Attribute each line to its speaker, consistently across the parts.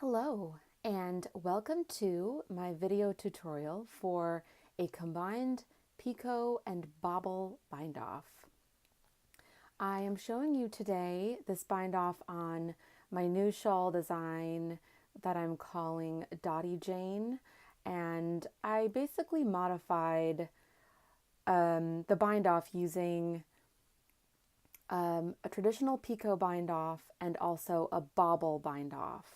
Speaker 1: Hello, and welcome to my video tutorial for a combined Picot and Bobble bind off. I am showing you today this bind off on my new shawl design that I'm calling Dottie Jane, and I basically modified the bind off using a traditional Picot bind off and also a Bobble bind off.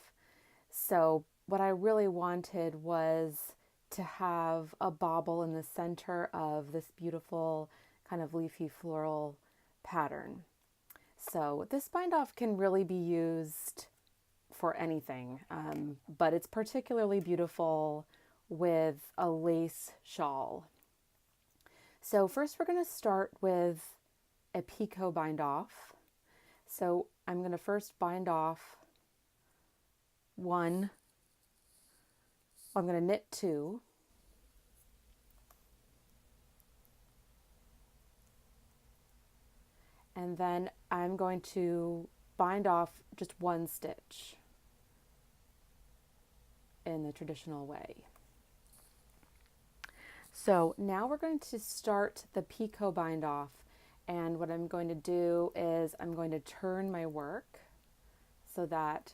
Speaker 1: So what I really wanted was to have a bobble in the center of this beautiful kind of leafy floral pattern. So this bind off can really be used for anything, but it's particularly beautiful with a lace shawl. So first we're going to start with a Picot bind off. So I'm going to first bind off one. I'm going to knit two, and then I'm going to bind off just one stitch in the traditional way. So now we're going to start the Picot bind off, and what I'm going to do is I'm going to turn my work so that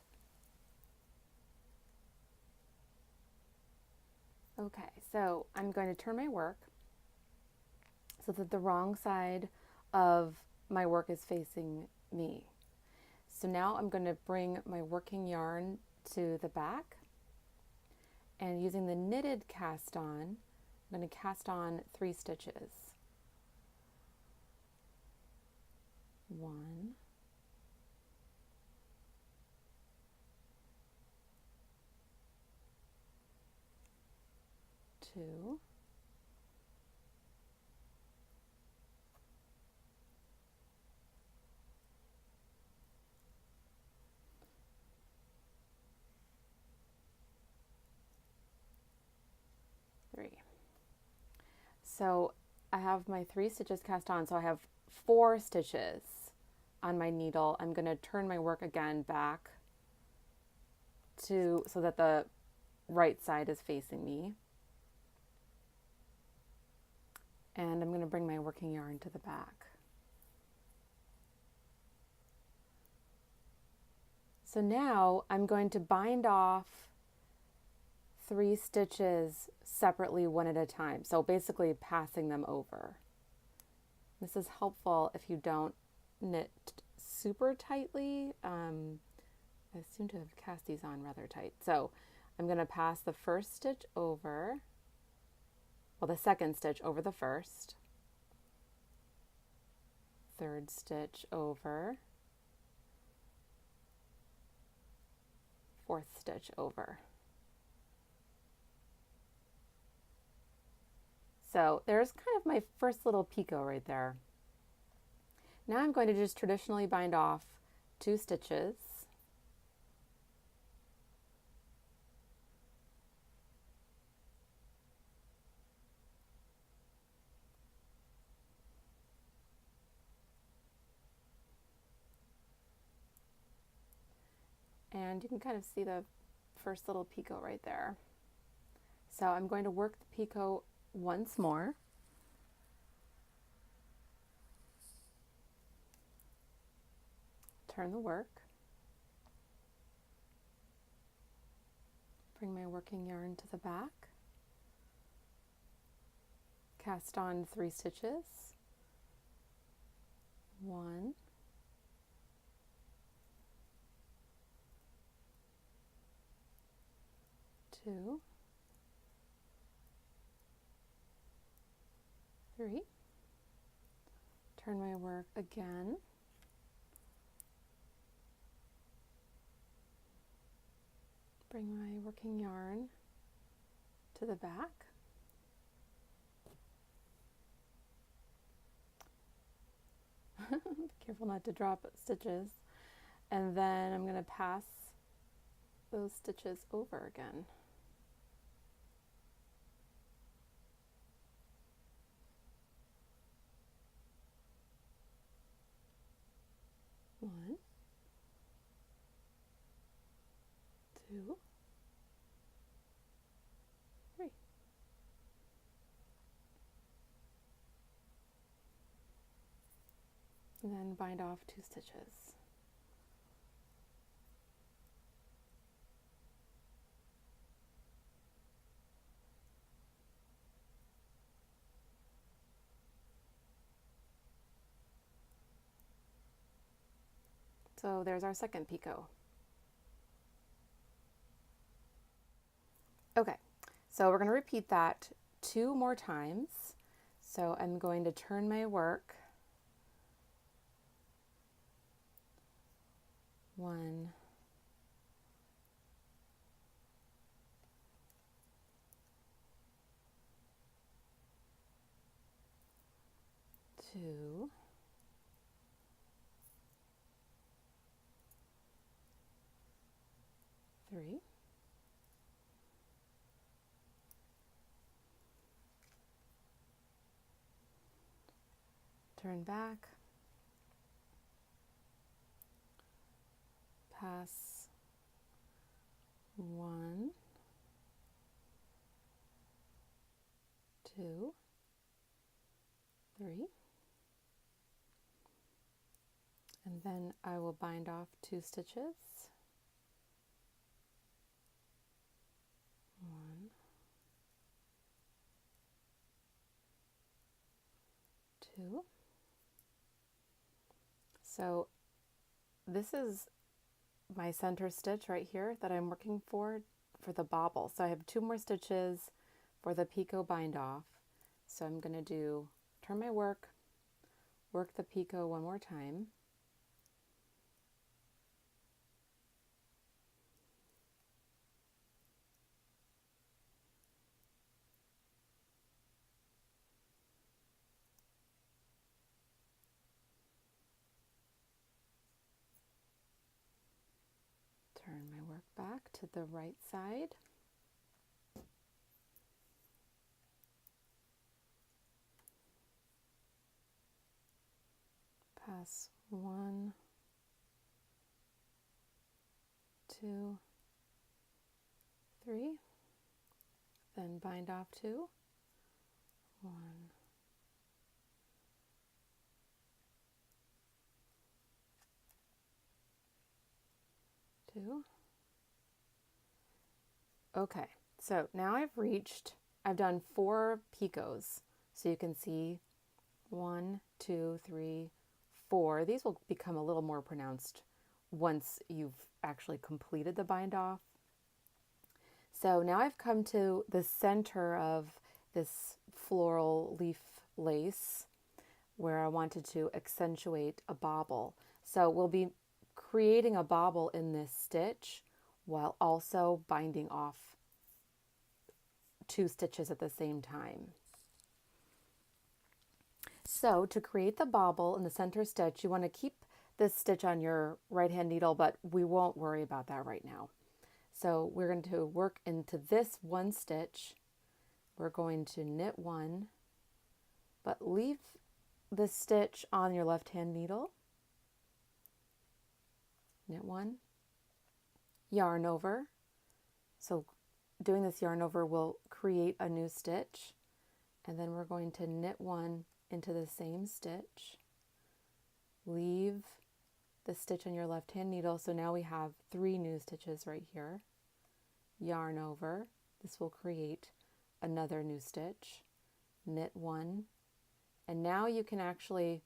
Speaker 1: so I'm going to turn my work so that the wrong side of my work is facing me. So now I'm going to bring my working yarn to the back, and using the knitted cast on, I'm going to cast on 3 stitches. 1, 2, 3. So I have my 3 stitches cast on, so I have 4 stitches on my needle. I'm going to turn my work again back so that the right side is facing me. And I'm going to bring my working yarn to the back. So now I'm going to bind off 3 stitches separately one at a time. So basically passing them over. This is helpful if you don't knit super tightly. I seem to have cast these on rather tight. So I'm going to pass the first stitch over, well, the second stitch over the first, third stitch over, fourth stitch over. So there's kind of my first little picot right there. Now I'm going to just traditionally bind off 2 stitches. And you can kind of see the first little picot right there. So I'm going to work the picot once more. Turn the work. Bring my working yarn to the back. Cast on 3 stitches. 1, 2, 3. Turn my work again. Bring my working yarn to the back. Be careful not to drop stitches. And then I'm going to pass those stitches over again. One, 2, and then bind off 2 stitches. So there's our second picot. Okay, so we're going to repeat that 2 more times. So I'm going to turn my work 1, 2, 3, turn back, pass 1, 2, 3, and then I will bind off 2 stitches. 1, 2. So this is my center stitch right here that I'm working for the bobble. So I have 2 more stitches for the picot bind off. So I'm going to turn my work the picot one more time. Turn my work back to the right side. Pass 1, 2, 3, then bind off 2, 1, 2. Okay, so now I've done 4 picots. So you can see 1, 2, 3, 4. These will become a little more pronounced once you've actually completed the bind off. So now I've come to the center of this floral leaf lace where I wanted to accentuate a bobble. So we'll be creating a bobble in this stitch while also binding off 2 stitches at the same time. So to create the bobble in the center stitch, you want to keep this stitch on your right hand needle, but we won't worry about that right now. So we're going to work into this 1 stitch. We're going to knit 1, but leave the stitch on your left hand needle. Knit 1, yarn over. So doing this yarn over will create a new stitch, and then we're going to knit 1 into the same stitch. Leave the stitch on your left hand needle. So now we have 3 new stitches right here. Yarn over. This will create another new stitch. Knit 1, and now you can actually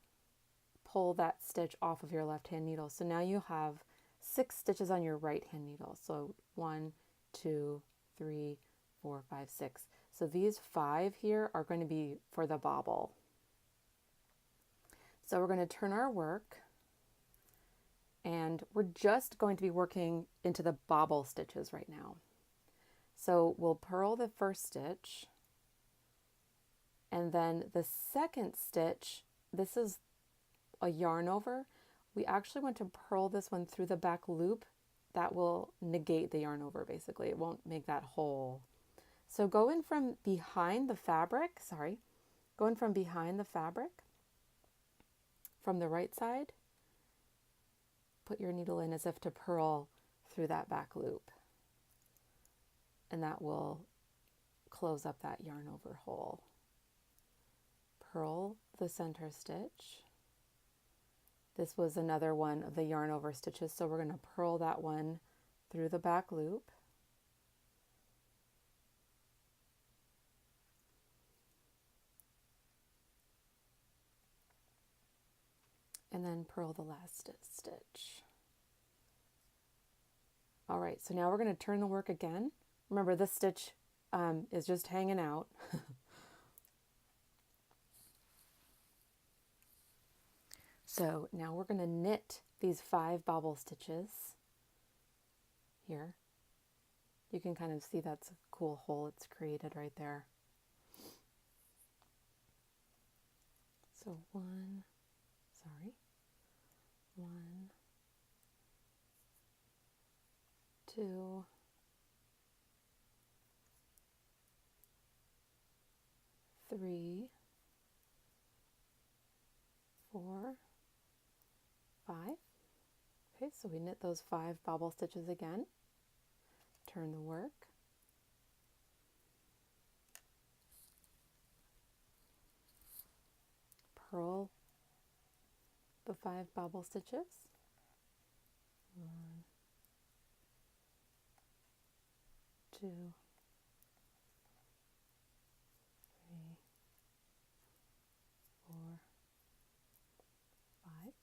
Speaker 1: pull that stitch off of your left hand needle. So now you have 6 stitches on your right hand needle. So 1, 2, 3, 4, 5, 6. So these 5 here are going to be for the bobble. So we're going to turn our work, and we're just going to be working into the bobble stitches right now. So we'll purl the first stitch, and then the second stitch, this is a yarn over. We actually want to purl this one through the back loop. That will negate the yarn over, basically. It won't make that hole. So go in from behind the fabric, from the right side, put your needle in as if to purl through that back loop. And that will close up that yarn over hole. Purl the center stitch, This was another one of the yarn over stitches, so we're going to purl that one through the back loop. And then purl the last stitch. All right, so now we're going to turn the work again. Remember, this stitch is just hanging out. So now we're going to knit these 5 bobble stitches here. You can kind of see that's a cool hole it's created right there. So 1, 2, 3, 4, 5. Okay, so we knit those 5 bobble stitches again. Turn the work. Purl the 5 bobble stitches. 1, 2, 3, 4, 5.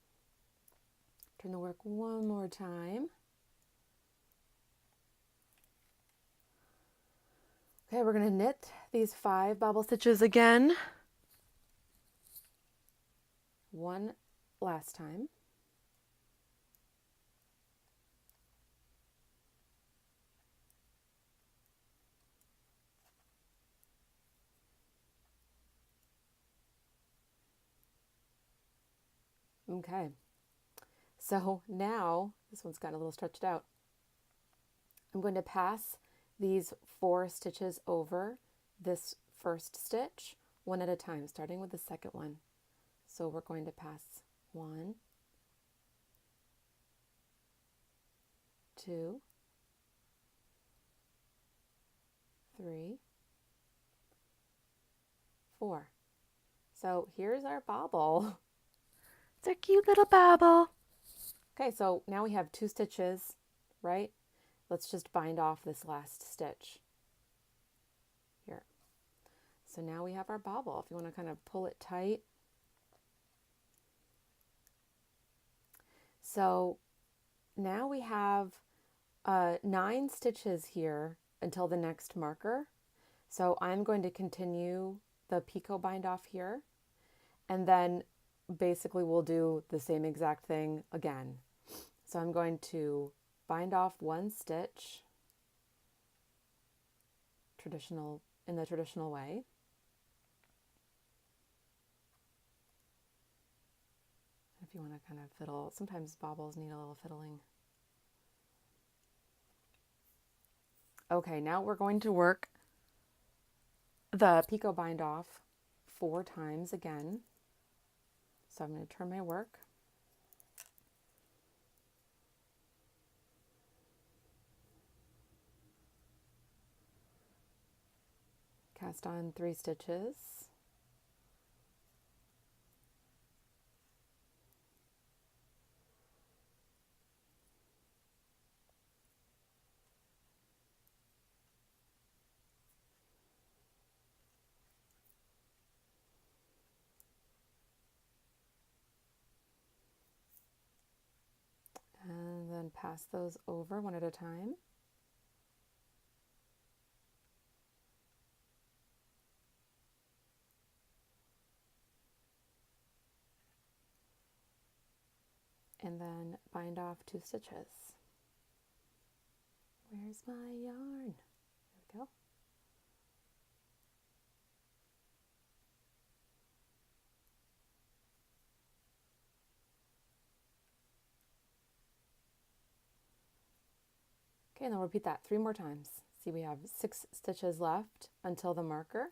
Speaker 1: Turn the work one more time. Okay, we're going to knit these 5 bobble stitches again. One last time. Okay, so now this one's got a little stretched out. I'm going to pass these 4 stitches over this first stitch one at a time, starting with the second one. So we're going to pass 1, 2, 3, 4. So here's our bobble. It's a cute little bobble. Okay, so now we have 2 stitches, right? Let's just bind off this last stitch here. So now we have our bobble. If you want to kind of pull it tight. So now we have 9 stitches here until the next marker. So I'm going to continue the picot bind off here, and then basically we'll do the same exact thing again. So I'm going to bind off 1 stitch in the traditional way. If you want to kind of fiddle, sometimes bobbles need a little fiddling. Okay, now we're going to work the picot bind off 4 times again. So I'm going to turn my work. Cast on 3 stitches. And then pass those over one at a time. And then bind off 2 stitches. Where's my yarn? There we go. Okay, and then we'll repeat that 3 more times. See, we have 6 stitches left until the marker.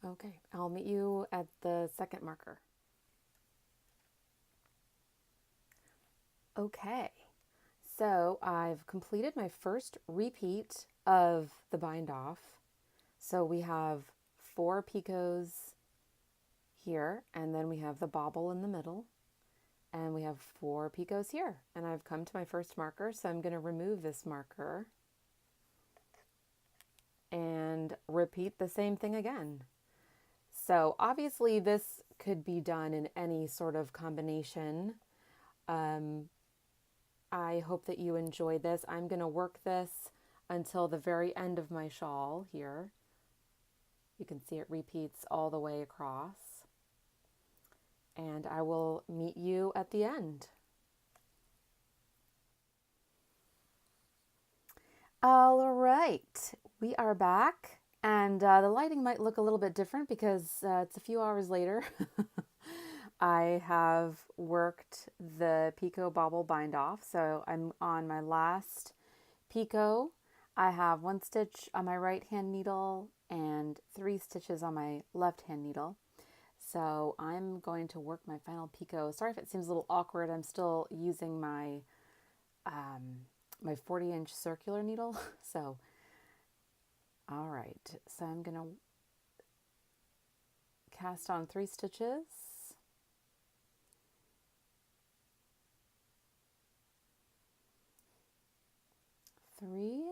Speaker 1: Okay, I'll meet you at the second marker. Okay, so I've completed my first repeat of the bind off. So we have 4 picots here, and then we have the bobble in the middle, and we have 4 picots here. And I've come to my first marker, so I'm going to remove this marker and repeat the same thing again. So obviously this could be done in any sort of combination. I hope that you enjoy this. I'm going to work this until the very end of my shawl here. You can see it repeats all the way across. And I will meet you at the end. All right, we are back. And the lighting might look a little bit different because it's a few hours later. I have worked the Picot Bobble bind off, so I'm on my last picot. I have 1 stitch on my right hand needle and 3 stitches on my left hand needle. So I'm going to work my final picot. Sorry if it seems a little awkward. I'm still using my my 40-inch circular needle. So, all right. So I'm going to cast on 3 stitches. 3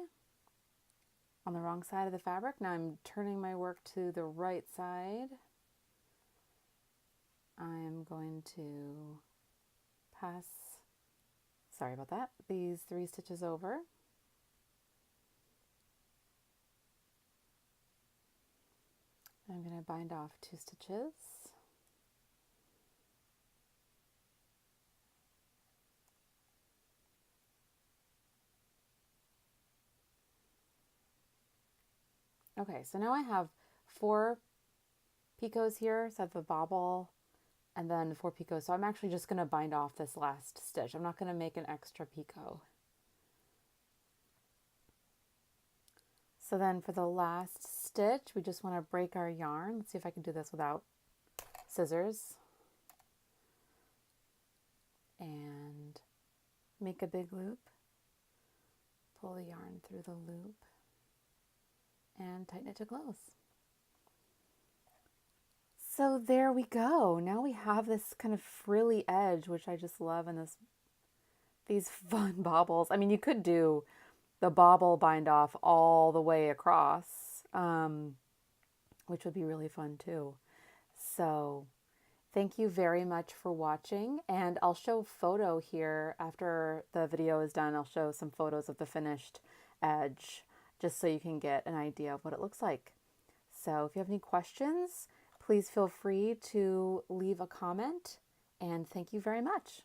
Speaker 1: on the wrong side of the fabric. Now I'm turning my work to the right side. I'm going to pass, sorry about that, these 3 stitches over. I'm going to bind off 2 stitches. Okay, so now I have 4 picots here, so I have a bobble and then 4 picots. So I'm actually just going to bind off this last stitch. I'm not going to make an extra picot. So then for the last stitch, we just want to break our yarn. Let's see if I can do this without scissors. And make a big loop. Pull the yarn through the loop and tighten it to close. So there we go. Now we have this kind of frilly edge, which I just love, and these fun bobbles. I mean, you could do the bobble bind off all the way across, which would be really fun too. So thank you very much for watching, and I'll show a photo here after the video is done. I'll show some photos of the finished edge just so you can get an idea of what it looks like. So if you have any questions, please feel free to leave a comment, and thank you very much.